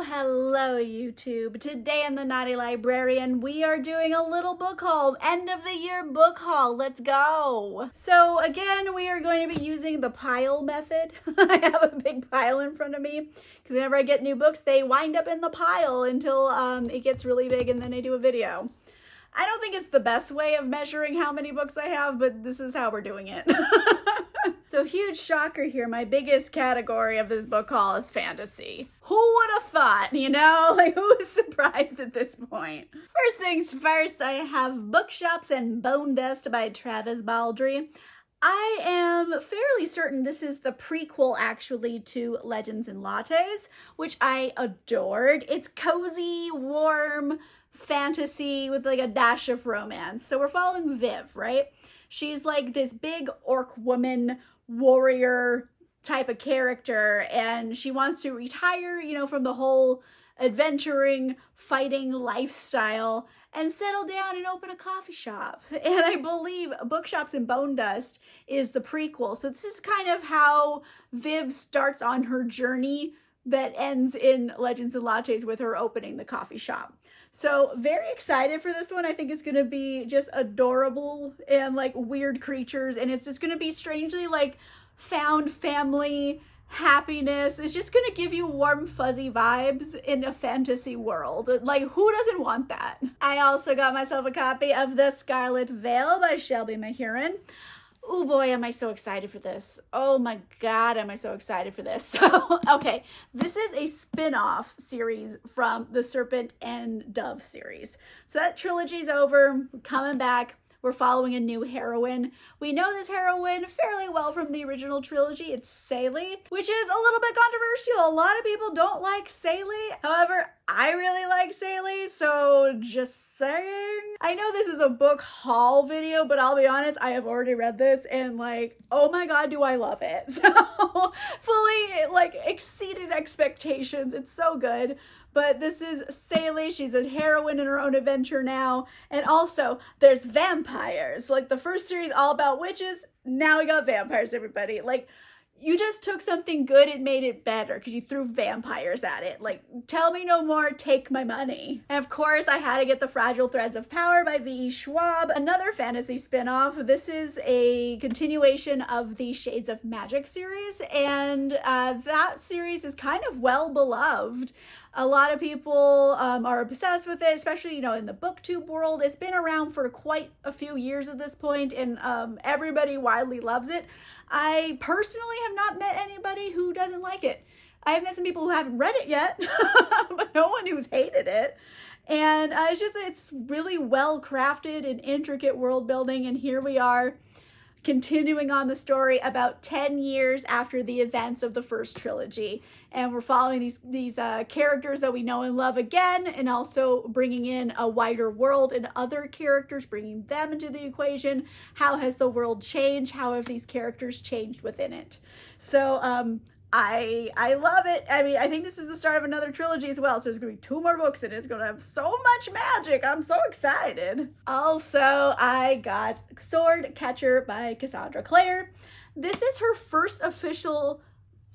Hello YouTube. Today on the Naughty Librarian, we are doing a little book haul, end of the year book haul. Let's go. So again, we are going to be using the pile method. I have a big pile in front of me because whenever I get new books, they wind up in the pile until it gets really big and then I do a video. I don't think it's the best way of measuring how many books I have, but this is how we're doing it. So huge shocker here, my biggest category of this book haul is fantasy. Who would have thought, you know? Like, who is surprised at this point? First things first, I have Bookshops and Bone Dust by Travis Baldry. I am fairly certain this is the prequel, actually, to Legends and Lattes, which I adored. It's cozy, warm fantasy with like a dash of romance. So we're following Viv, right? She's like this big orc woman warrior type of character, and she wants to retire, you know, from the whole adventuring, fighting lifestyle and settle down and open a coffee shop. And I believe Bookshops and Bone Dust is the prequel. So this is kind of how Viv starts on her journey that ends in Legends and Lattes with her opening the coffee shop. So very excited for this one. I think it's going to be just adorable and like weird creatures. And it's just going to be strangely like found family happiness. It's just going to give you warm, fuzzy vibes in a fantasy world. Like, who doesn't want that? I also got myself a copy of The Scarlet Veil by Shelby Mahurin. Oh boy, am I so excited for this. Oh my God, am I so excited for this. So, okay, this is a spin-off series from the Serpent and Dove series. So that trilogy's over, we're coming back. We're following a new heroine. We know this heroine fairly well from the original trilogy. It's Sally, which is a little bit controversial. A lot of people don't like Sally. However, I really like Sally, so just saying. I know this is a book haul video, but I'll be honest, I have already read this and like, oh my God, do I love it. So fully like exceeded expectations. It's so good. But this is Sally. She's a heroine in her own adventure now. And also, there's vampires. Like, the first series all about witches. Now we got vampires, everybody. Like, you just took something good and made it better because you threw vampires at it. Like, tell me no more, take my money. And of course, I had to get The Fragile Threads of Power by V.E. Schwab, another fantasy spinoff. This is a continuation of the Shades of Magic series, and that series is kind of well beloved. A lot of people are obsessed with it, especially, you know, in the booktube world. It's been around for quite a few years at this point, and everybody widely loves it. I personally have not met anybody who doesn't like it. I've met some people who haven't read it yet, but no one who's hated it. And it's really well crafted and intricate world building, and here we are continuing on the story about 10 years after the events of the first trilogy. And we're following these characters that we know and love again, and also bringing in a wider world and other characters, bringing them into the equation. How has the world changed? How have these characters changed within it? So I love it. I mean, I think this is the start of another trilogy as well. So there's going to be 2 more books and it's going to have so much magic. I'm so excited. Also, I got Sword Catcher by Cassandra Clare. This is her first official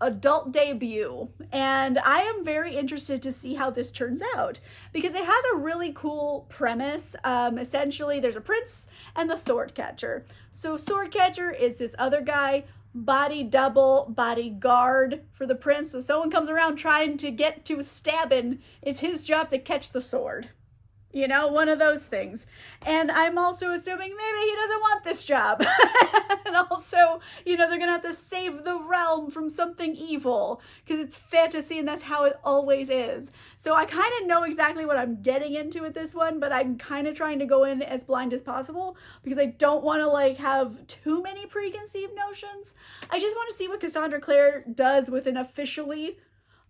adult debut, and I am very interested to see how this turns out because it has a really cool premise. Essentially, there's a prince and the sword catcher. So sword catcher is this other guy, body double, bodyguard for the prince. So someone comes around trying to get to stabbing, it's his job to catch the sword. You know, one of those things. And I'm also assuming maybe he doesn't want this job. And also, you know, they're going to have to save the realm from something evil because it's fantasy and that's how it always is. So I kind of know exactly what I'm getting into with this one, but I'm kind of trying to go in as blind as possible because I don't want to like have too many preconceived notions. I just want to see what Cassandra Clare does with an officially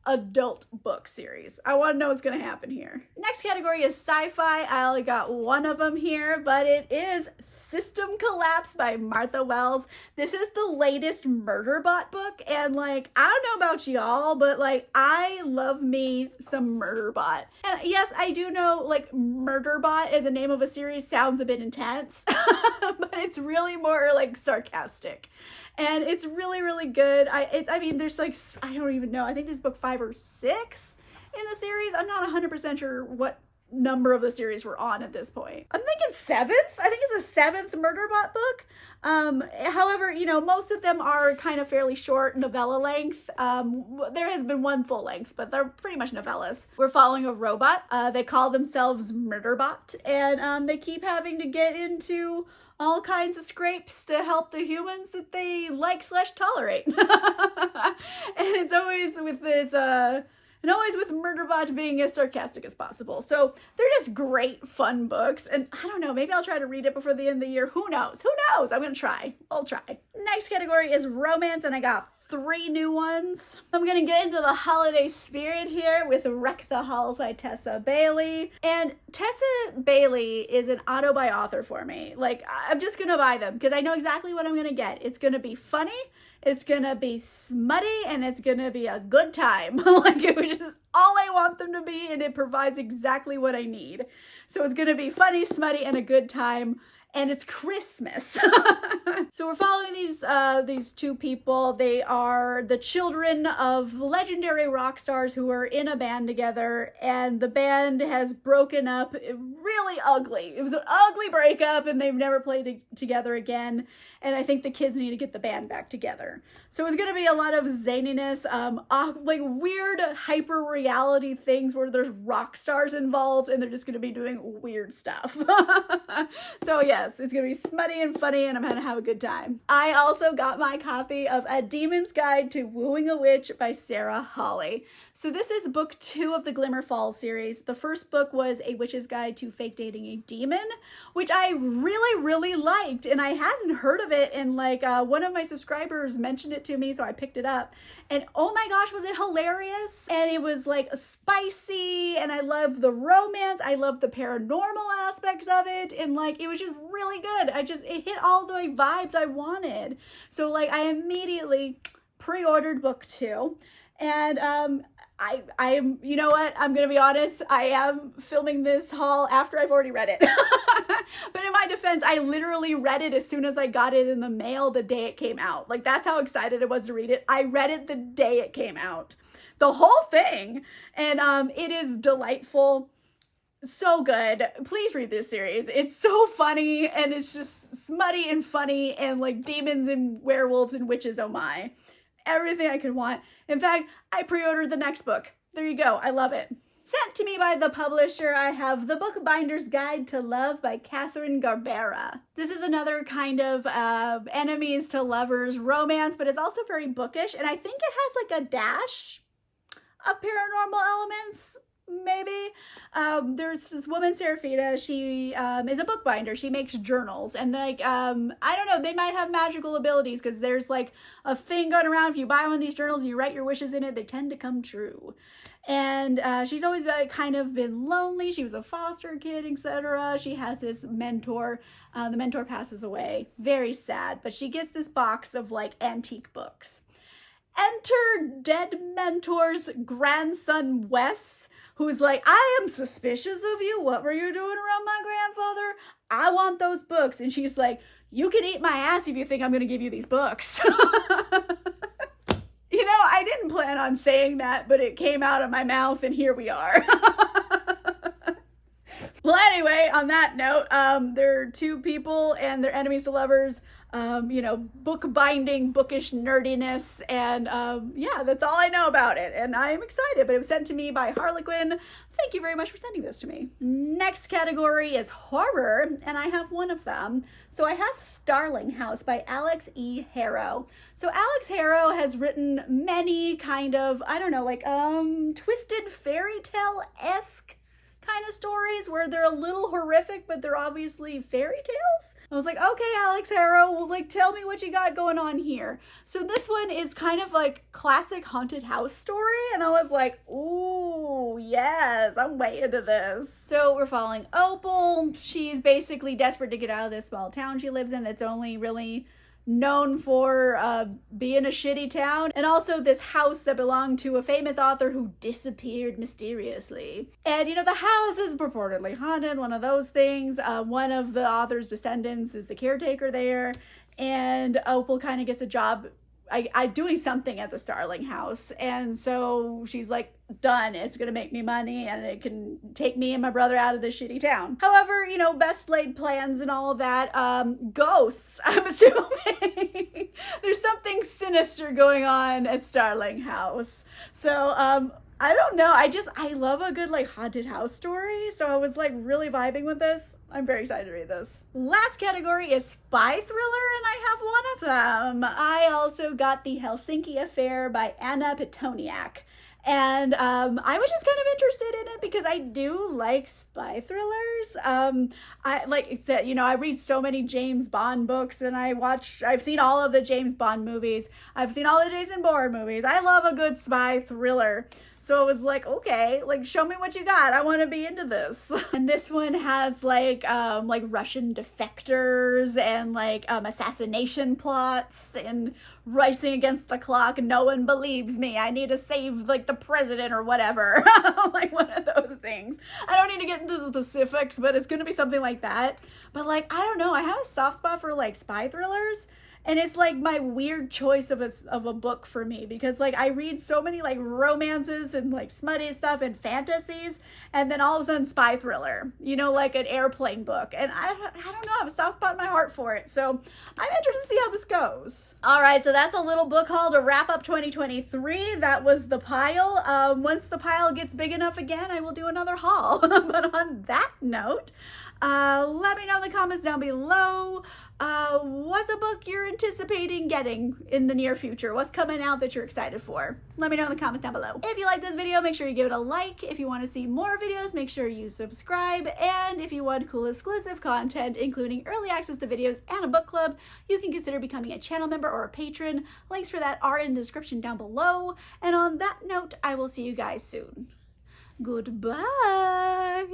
adult book series. I want to know what's going to happen here. Next category is sci-fi. I only got one of them here, but it is System Collapse by Martha Wells. This is the latest Murderbot book, and like, I don't know about y'all, but like, I love me some Murderbot. And yes, I do know like Murderbot as a name of a series sounds a bit intense, but it's really more like sarcastic. And it's really, really good. I mean, there's like, I don't even know. I think this is book 5 or 6 in the series. I'm not 100% sure what number of the series we're on at this point. I'm thinking 7th. I think it's the 7th Murderbot book. However, you know, most of them are kind of fairly short novella length. There has been one full length, but they're pretty much novellas. We're following a robot. They call themselves Murderbot, and they keep having to get into all kinds of scrapes to help the humans that they like/tolerate. And it's always with this, and always with Murderbot being as sarcastic as possible. So they're just great, fun books. And I don't know, maybe I'll try to read it before the end of the year. Who knows? Who knows? I'm gonna try. I'll try. Next category is romance, and I got 3 new ones. I'm gonna get into the holiday spirit here with Wreck the Halls by Tessa Bailey. And Tessa Bailey is an auto-buy author for me. Like, I'm just gonna buy them because I know exactly what I'm gonna get. It's gonna be funny, it's gonna be smutty, and it's gonna be a good time. Like, it was just all I want them to be, and it provides exactly what I need. So it's gonna be funny, smutty, and a good time. And it's Christmas. So we're following these 2 people. They are the children of legendary rock stars who are in a band together, and the band has broken up really ugly. It was an ugly breakup, and they've never played together again. And I think the kids need to get the band back together. So it's gonna be a lot of zaniness, like weird hyper reality things where there's rock stars involved, and they're just gonna be doing weird stuff. So yes, it's gonna be smutty and funny, and I'm gonna have a good time. I also got my copy of A Demon's Guide to Wooing a Witch by Sarah Hawley. So this is book 2 of the Glimmer Falls series. The first book was A Witch's Guide to Fake Dating a Demon, which I really, really liked, and I hadn't heard of it, and like one of my subscribers mentioned it to me, so I picked it up, and oh my gosh, was it hilarious. And it was like spicy, and I loved the romance, I loved the paranormal aspects of it, and like it was just really good. It hit all the vibes I wanted. So like I immediately pre-ordered book 2, and I am, you know what, I'm gonna be honest, I am filming this haul after I've already read it. But in my defense, I literally read it as soon as I got it in the mail the day it came out. Like, that's how excited I was to read it. I read it the day it came out. The whole thing. And it is delightful. So good. Please read this series. It's so funny, and it's just smutty and funny, and like demons and werewolves and witches, oh my. Everything I could want. In fact, I pre-ordered the next book. There you go. I love it. Sent to me by the publisher, I have The Bookbinder's Guide to Love by Catherine Garbera. This is another kind of enemies to lovers romance, but it's also very bookish, and I think it has like a dash of paranormal elements, maybe. There's this woman, Serafita. She is a bookbinder. She makes journals, and like I don't know, they might have magical abilities, because there's like a thing going around. If you buy one of these journals, you write your wishes in it, they tend to come true. And she's always kind of been lonely. She was a foster kid, etc. She has this mentor. The mentor passes away. Very sad. But she gets this box of like antique books. Enter dead mentor's grandson, Wes, who's like, I am suspicious of you. What were you doing around my grandfather? I want those books. And she's like, you can eat my ass if you think I'm going to give you these books. You know, I didn't plan on saying that, but it came out of my mouth, and here we are. Well, anyway, on that note, there are 2 people, and they're enemies to lovers. You know, book binding, bookish nerdiness, and yeah, that's all I know about it, and I'm excited. But it was sent to me by Harlequin. Thank you very much for sending this to me. Next category is horror, and I have one of them. So I have Starling House by Alex E. Harrow. So Alex Harrow has written many kind of, I don't know, like twisted fairy tale-esque kind of stories where they're a little horrific, but they're obviously fairy tales. I was like, okay, Alex Harrow, well, like, tell me what you got going on here. So this one is kind of like classic haunted house story, and I was like, ooh, yes, I'm way into this. So we're following Opal. She's basically desperate to get out of this small town she lives in that's only really known for being a shitty town, and also this house that belonged to a famous author who disappeared mysteriously. And you know, the house is purportedly haunted, one of those things. One of the author's descendants is the caretaker there, and Opal kind of gets a job doing something at the Starling House. And so she's like, done. It's going to make me money and it can take me and my brother out of this shitty town. However, you know, best laid plans and all of that. Ghosts, I'm assuming. There's something sinister going on at Starling House. So, I don't know. I love a good like haunted house story. So I was like really vibing with this. I'm very excited to read this. Last category is spy thriller, and I have one of them. I also got The Helsinki Affair by Anna Pitoniak. And I was just kind of interested in it because I do like spy thrillers. I like I said, you know, I read so many James Bond books, and I've seen all of the James Bond movies. I've seen all the Jason Bourne movies. I love a good spy thriller. So I was like, okay, like show me what you got. I want to be into this. And this one has like Russian defectors and like assassination plots and racing against the clock. No one believes me. I need to save like the president or whatever. Like one of those things. I don't need to get into the specifics, but it's gonna be something like that. But like, I don't know. I have a soft spot for like spy thrillers. And it's like my weird choice of a book for me because like I read so many like romances and like smutty stuff and fantasies, and then all of a sudden spy thriller, you know, like an airplane book. And I don't know, I have a soft spot in my heart for it. So I'm interested to see how this goes. All right, so that's a little book haul to wrap up 2023. That was the pile. Once the pile gets big enough again, I will do another haul. But on that note, let me know in the comments down below. What's a book you're anticipating getting in the near future? What's coming out that you're excited for? Let me know in the comments down below. If you like this video, make sure you give it a like. If you want to see more videos, make sure you subscribe. And if you want cool exclusive content, including early access to videos and a book club, you can consider becoming a channel member or a patron. Links for that are in the description down below. And on that note, I will see you guys soon. Goodbye.